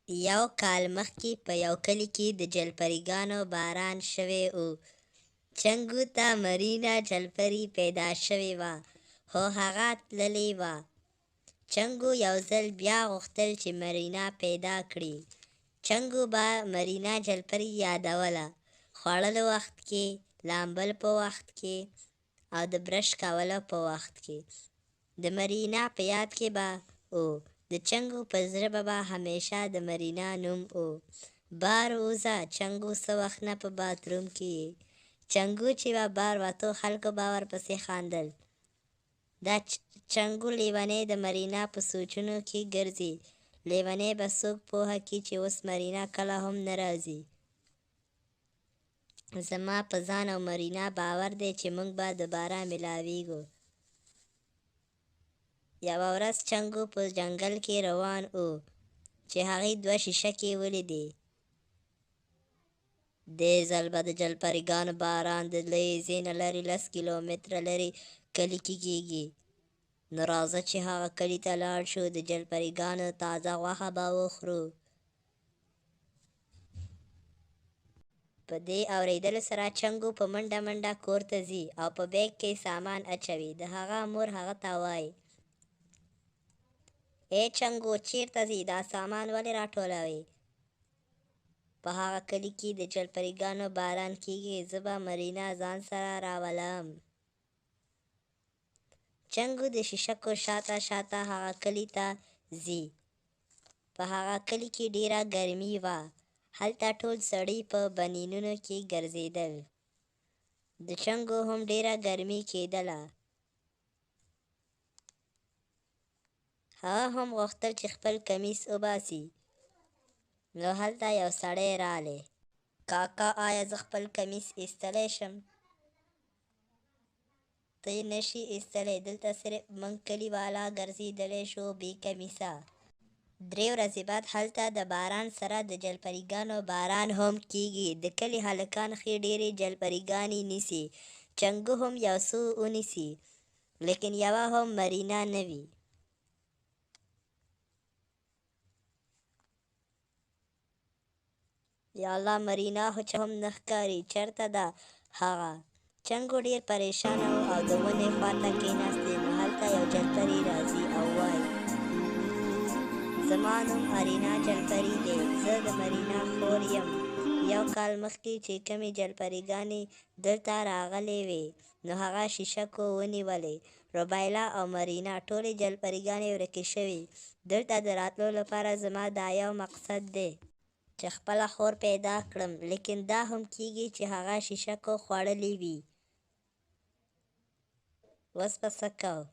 یو کال مخکې په یو کلي کې د جلپریګانو باران شوی و. چنګو ته مرینا جلپري پیدا شوې وه، خو هغه تللې وه. چنګو یو ځل بیا غوښتل چې مرینا پیدا کړي. چنګو به مرینا جلپري یادوله، خوړلو وخت کې، لامبل په وخت کې او د برش کولو په وخت کې. د مرینا په یاد کې به و. د چنګو په زړه به همیشه د مرینا نوم و. بار وځه چنګو څه وخت نه په باتروم کې یې. چنګو چې به بار وتو خلکو به ورپسې خندل. دا چنګو لیونی د مرینا په سوچونو کې ګرځي. لیونی به څوک پوهه کړي چې اوس مرینا کله هم نه راځي. زما په ځان او مرینا باور دی چې موږ به دوباره ملاویږو. یوه ورځ چنګو په ځنګل کې روان و چې هغې 2 شیشکې ولیدې. دې ځل به د جلپریګانو باران د لیزې نه لرې 10 کیلومتره لرې کلي کې کېږي. نو راځه چې هغه کلي ته لاړ شو، د جلپریګانو تازه غوښه به وخورو. په دې اورېدلو سره چنګو په منډه منډه کور ته ځي او په بیګ کې سامان اچوي. د هغه مور هغه ته وایي: ای چنګو، چیرته ځې؟ دا سامان ولې راټولوې؟ په هغه کلي کې د جلپریګانو باران کېږي، زه به مرینا ځان سره راولم. چنګو د شیشکو شاته شاته هغه کلي ته ځي. په هغه کلي کې ډېره ګرمي وه. هلته ټول سړي په بنینونو کې ګرځېدل. د چنګو هم ډېره ګرمي کېدله. هغه هم غوښتل چې خپل کمیس وباسي. نو هلته یو سړی رالی. کاکا، آیا زه خپل کمیس ایستلی شم؟ ته یې نشې ایستلی، دلته صرف موږ کلیوالا ګرځېدلی شو بې کمیسه. 3 ورځې بعد هلته د باران سره د جلپریګانو باران هم کېږي. د کلي هلکان ښې ډېرې جلپریګانې نیسي. چنګو هم یو څو ونیسي، لیکن یوه هم مرینا نه وي. یا الله، مرینا خو هم نه ښکاري، چېرته ده هغه؟ چنګو ډېر پریشانه و او د ونې خواته کېناستې. نو هلته یو جلپري راځي او وایي: زما نوم ارینا جلپري دی، زه د مرینا خور یم. یو کال مخکې چې کومې جلپریګانې دلته راغلې وې، نو هغه شیشکو ونیولې. روبیلا او مرینا ټولې جلپریګانې ورکې شوې. دلته د راتلو لپاره زما دا یو مقصد دی چې خپله خور پیدا کړم، لیکن دا هم کېږي چې هغه شیشکو خوړلې وي. اوس به څه کوو؟